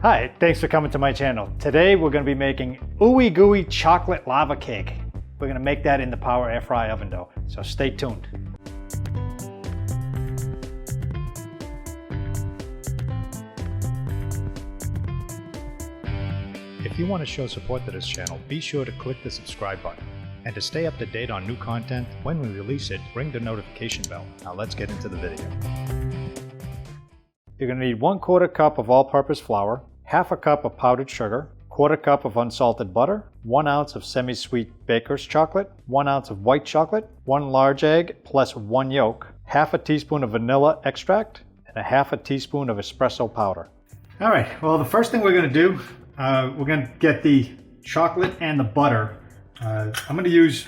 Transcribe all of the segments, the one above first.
Hi, thanks for coming to my channel. Today we're going to be making ooey gooey chocolate lava cake. We're going to make that in the Power Air Fry oven dough, so stay tuned. If you want to show support to this channel, be sure to click the subscribe button. And to stay up to date on new content, when we release it, ring the notification bell. Now let's get into the video. You're going to need 1/4 cup of all-purpose flour, 1/2 cup of powdered sugar, 1/4 cup of unsalted butter, 1 ounce of semi-sweet baker's chocolate, 1 ounce of white chocolate, 1 large egg plus 1 yolk, 1/2 teaspoon of vanilla extract, and 1/2 teaspoon of espresso powder. All right, well, the first thing we're going to do, we're going to get the chocolate and the butter. I'm going to use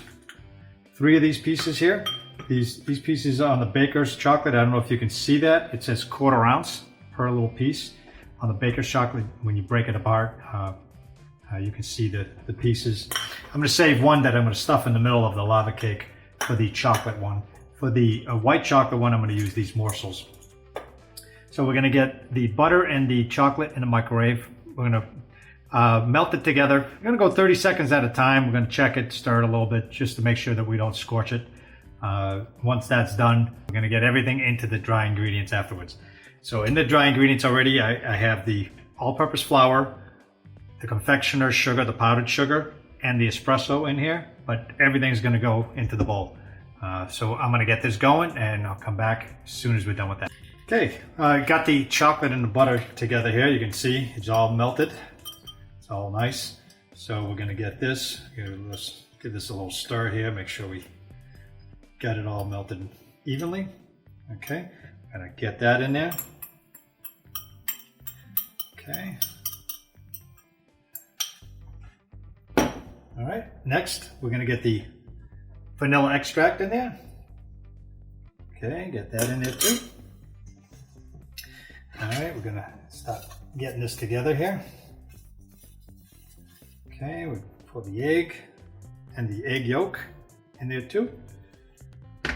3 of these pieces here. These pieces on the baker's chocolate, I don't know if you can see that. It says 1/4 ounce per little piece. On the baker's chocolate, when you break it apart, you can see the pieces. I'm going to save one that I'm going to stuff in the middle of the lava cake for the chocolate one. For the white chocolate one, I'm going to use these morsels. So we're going to get the butter and the chocolate in the microwave. We're going to melt it together. We're going to go 30 seconds at a time. We're going to check it, stir it a little bit, just to make sure that we don't scorch it. Once that's done, we're going to get everything into the dry ingredients afterwards. So in the dry ingredients already, I have the all-purpose flour, the confectioner's sugar, the powdered sugar, and the espresso in here, but everything's going to go into the bowl. So I'm going to get this going, and I'll come back as soon as we're done with that. Okay, I got the chocolate and the butter together here. You can see it's all melted. It's all nice. So we're going to get this. Let's give this a little stir here. Make sure we got it all melted evenly. Okay, I'm going to get that in there. Okay. All right, next we're going to get the vanilla extract in there. Okay, get that in there too. All right, we're going to start getting this together here. Okay, we put the egg and the egg yolk in there too. So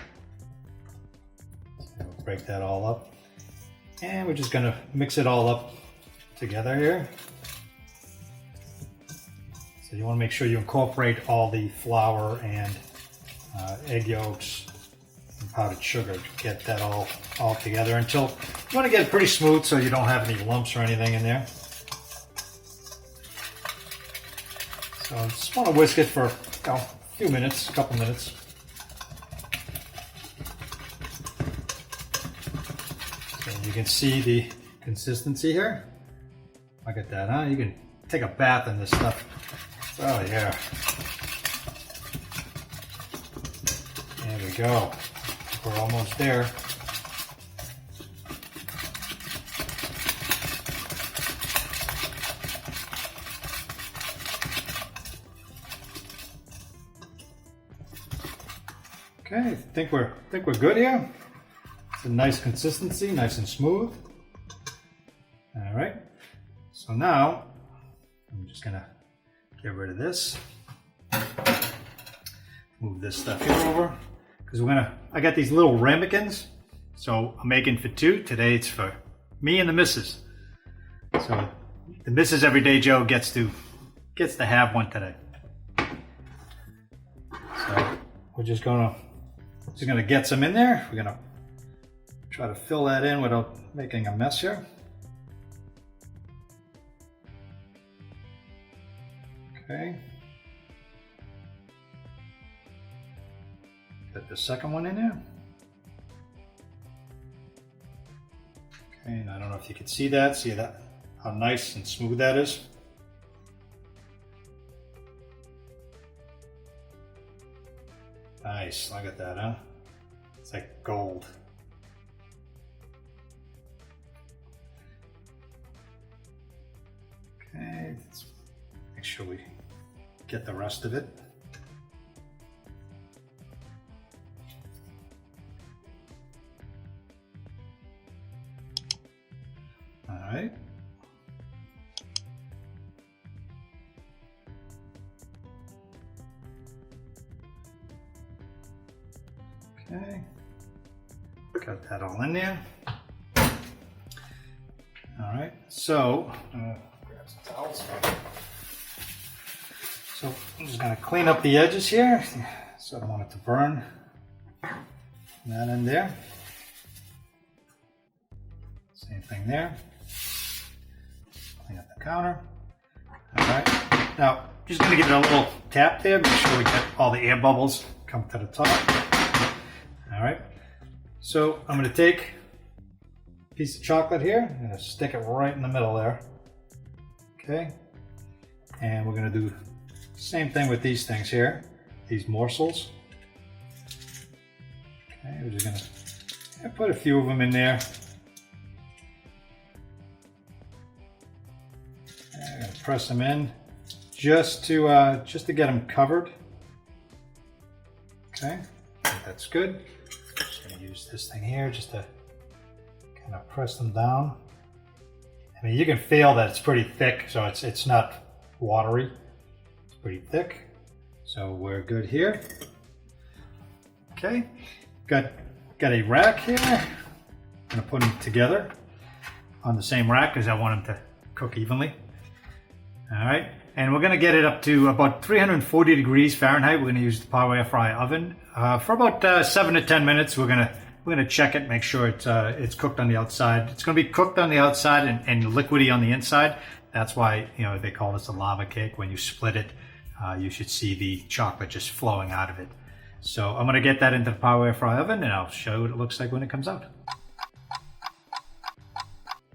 we'll break that all up. And we're just going to mix it all up together here. So you want to make sure you incorporate all the flour and egg yolks and powdered sugar to get that all together until you want to get it pretty smooth so you don't have any lumps or anything in there. So I just want to whisk it for a few minutes, a couple minutes. So you can see the consistency here. Look at that, huh? You can take a bath in this stuff. Oh yeah. There we go. We're almost there. Okay, I think we're good here. It's a nice consistency, nice and smooth. All right. So now I'm just gonna get rid of this. Move this stuff here over because I got these little ramekins. So I'm making for 2. Today it's for me and the missus. So the Mrs. Everyday Joe gets to have one today. So we're just gonna get some in there. We're gonna try to fill that in without making a mess here. Okay. Get the second one in there. Okay, and I don't know if you can see that, how nice and smooth that is. Nice, look at that, huh? It's like gold. Okay, let's make sure we get the rest of it. All right. Okay, got that all in there. All right, so grab some towels. So I'm just going to clean up the edges here, so I don't want it to burn. That in there. Same thing there. Clean up the counter. All right. Now, just going to give it a little tap there, make sure we get all the air bubbles come to the top. All right. So I'm going to take a piece of chocolate here. I'm going to stick it right in the middle there. Okay. And we're going to do the same thing with these things here, these morsels. Okay, we're just going to put a few of them in there. I'm going to press them in just to get them covered. Okay, that's good. Just going to use this thing here just to kind of press them down. I mean, you can feel that it's pretty thick, so it's not watery. It's pretty thick, so we're good here. Okay, got a rack here. I'm going to put them together on the same rack because I want them to cook evenly. All right, and we're going to get it up to about 340 degrees Fahrenheit. We're going to use the power air fry oven for about 7 to 10 minutes. We're going to check it, make sure it's cooked on the outside. It's going to be cooked on the outside and liquidy on the inside. That's why, you know, they call this a lava cake. When you split it, you should see the chocolate just flowing out of it. So I'm going to get that into the power air fry oven, and I'll show you what it looks like when it comes out.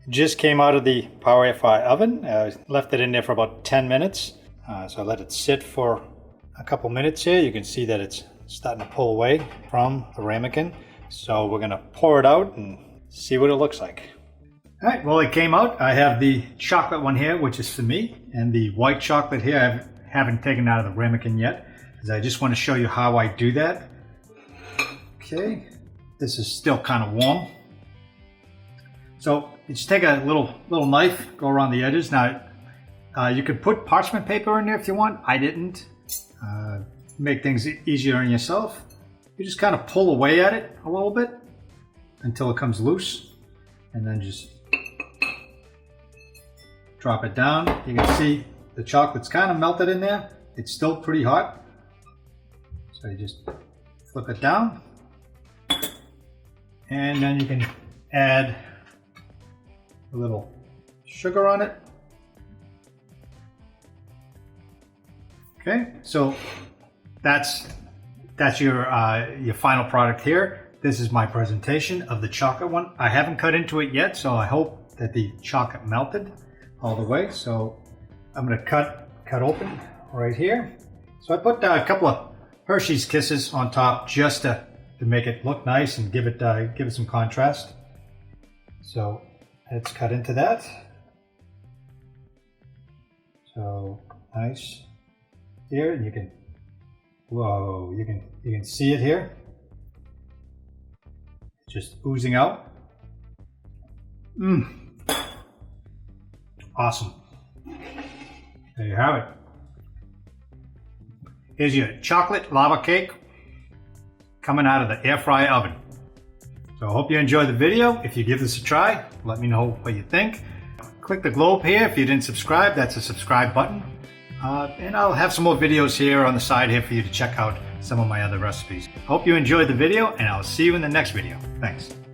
It just came out of the power air fry oven. Left it in there for about 10 minutes. So I let it sit for a couple minutes here. You can see that it's starting to pull away from the ramekin. So we're going to pour it out and see what it looks like. All right, well, it came out. I have the chocolate one here, which is for me, and the white chocolate here I haven't taken out of the ramekin yet, because I just want to show you how I do that. Okay, this is still kind of warm. So you just take a little knife, go around the edges. Now, you could put parchment paper in there if you want. I didn't. Make things easier on yourself. You just kind of pull away at it a little bit until it comes loose, and then just drop it down. You can see the chocolate's kind of melted in there. It's still pretty hot. So you just flip it down, and then you can add a little sugar on it. Okay, so that's your final product here. This is my presentation of the chocolate one. I haven't cut into it yet, so I hope that the chocolate melted all the way. So I'm going to cut open right here. So I put a couple of Hershey's Kisses on top just to make it look nice and give it some contrast. So let's cut into that. So nice here, and you can, whoa, you can see it here. Just oozing out. Awesome. There you have it. Here's your chocolate lava cake coming out of the air fry oven. So I hope you enjoyed the video. If you give this a try, let me know what you think. Click the globe here if you didn't subscribe. That's a subscribe button. And I'll have some more videos here on the side here for you to check out some of my other recipes. Hope you enjoyed the video, and I'll see you in the next video. Thanks.